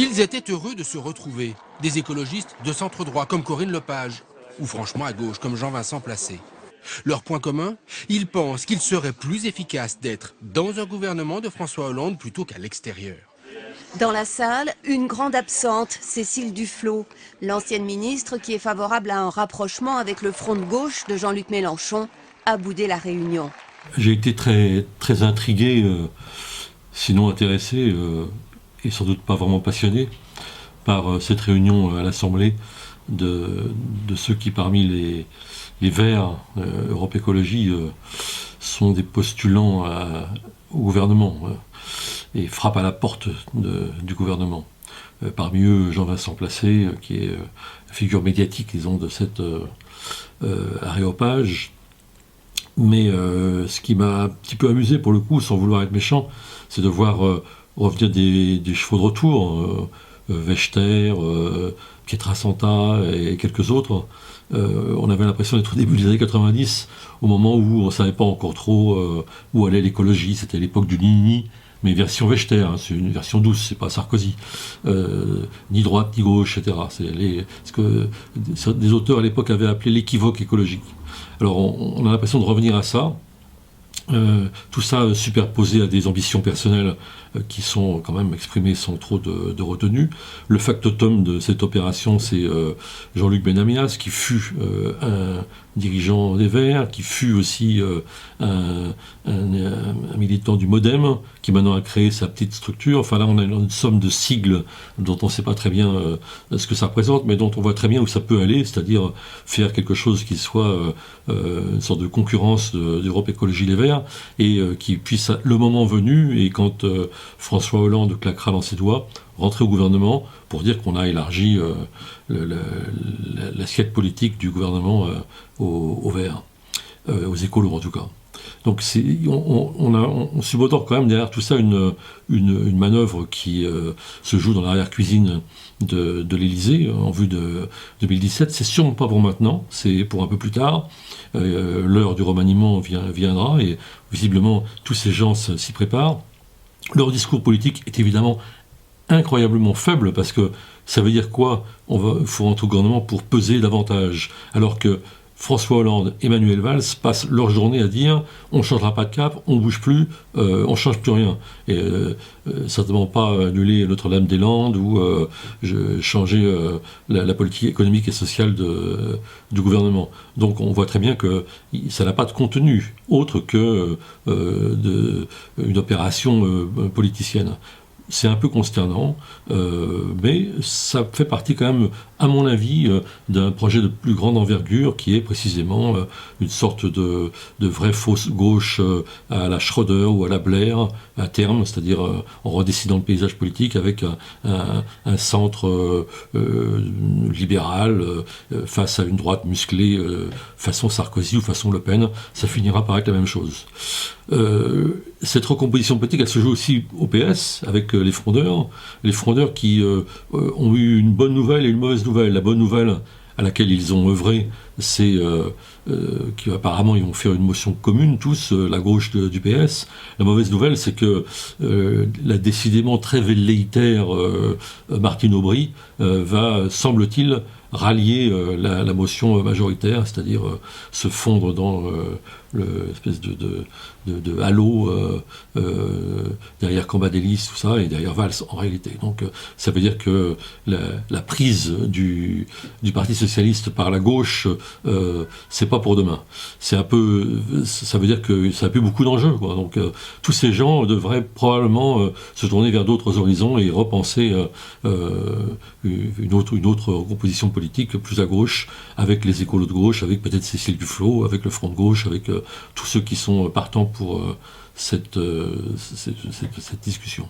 Ils étaient heureux de se retrouver, des écologistes de centre-droit comme Corinne Lepage, ou franchement à gauche comme Jean-Vincent Placé. Leur point commun, ils pensent qu'il serait plus efficace d'être dans un gouvernement de François Hollande plutôt qu'à l'extérieur. Dans la salle, une grande absente, Cécile Duflot, l'ancienne ministre qui est favorable à un rapprochement avec le front de gauche de Jean-Luc Mélenchon, a boudé la réunion. J'ai été très intrigué, sinon intéressé, et sans doute pas vraiment passionné, par cette réunion à l'Assemblée de ceux qui, parmi les Verts, Europe Écologie, sont des postulants au gouvernement et frappent à la porte du gouvernement. Parmi eux, Jean-Vincent Placé, qui est la figure médiatique, disons, de cet aréopage. Mais ce qui m'a un petit peu amusé, pour le coup, sans vouloir être méchant, c'est de voir revenir des chevaux de retour, Wechter, Pietrasanta et quelques autres. On avait l'impression d'être au début des années 90, au moment où on ne savait pas encore trop où allait l'écologie. C'était l'époque du Nini, mais version Wechter, hein, c'est une version douce, c'est pas Sarkozy. Ni droite, ni gauche, etc. C'est ce que des auteurs à l'époque avaient appelé l'équivoque écologique. Alors on a l'impression de revenir à ça. Tout ça superposé à des ambitions personnelles qui sont quand même exprimées sans trop de retenue. Le factotum de cette opération, c'est Jean-Luc Benamias, qui fut un dirigeant des Verts, qui fut aussi un militant du MoDem, qui maintenant a créé sa petite structure. Enfin là, on a une somme de sigles dont on ne sait pas très bien ce que ça représente, mais dont on voit très bien où ça peut aller, c'est-à-dire faire quelque chose qui soit une sorte de concurrence d'Europe Écologie Les Verts, et qui puisse, le moment venu, et quand François Hollande claquera dans ses doigts, rentrer au gouvernement pour dire qu'on a élargi l'assiette politique du gouvernement aux Verts, aux écolos en tout cas. Donc on subodore quand même derrière tout ça une manœuvre qui se joue dans l'arrière-cuisine de l'Élysée en vue de 2017. C'est sûrement pas pour maintenant, c'est pour un peu plus tard. L'heure du remaniement viendra et visiblement tous ces gens s'y préparent. Leur discours politique est évidemment incroyablement faible parce que ça veut dire quoi ? Il faut rentrer au gouvernement pour peser davantage. Alors que François Hollande et Manuel Valls passent leur journée à dire on ne changera pas de cap, on ne bouge plus, on ne change plus rien. Et certainement pas annuler Notre-Dame-des-Landes ou changer la politique économique et sociale du gouvernement. Donc on voit très bien que ça n'a pas de contenu autre que une opération politicienne. C'est un peu consternant, mais ça fait partie quand même, à mon avis, d'un projet de plus grande envergure qui est précisément une sorte de vraie fausse gauche à la Schröder ou à la Blair à terme, c'est-à-dire en redessinant le paysage politique avec un centre libéral face à une droite musclée façon Sarkozy ou façon Le Pen. Ça finira par être la même chose. Cette recomposition politique, elle se joue aussi au PS avec les frondeurs qui ont eu une bonne nouvelle et une mauvaise nouvelle. La bonne nouvelle à laquelle ils ont œuvré, c'est qu'apparemment ils vont faire une motion commune, tous, la gauche du PS. La mauvaise nouvelle, c'est que la décidément très velléitaire Martine Aubry va, semble-t-il, rallier la motion majoritaire, c'est-à-dire se fondre dans l'espèce de halo derrière Cambadélis, tout ça, et derrière Valls en réalité. Donc ça veut dire que la prise du Parti Socialiste par la gauche, c'est pas pour demain. Ça veut dire que ça n'a plus beaucoup d'enjeux, quoi. Donc tous ces gens devraient probablement se tourner vers d'autres horizons et repenser une autre composition politique plus à gauche, avec les écolos de gauche, avec peut-être Cécile Duflot, avec le Front de gauche, avec tous ceux qui sont partants pour cette discussion.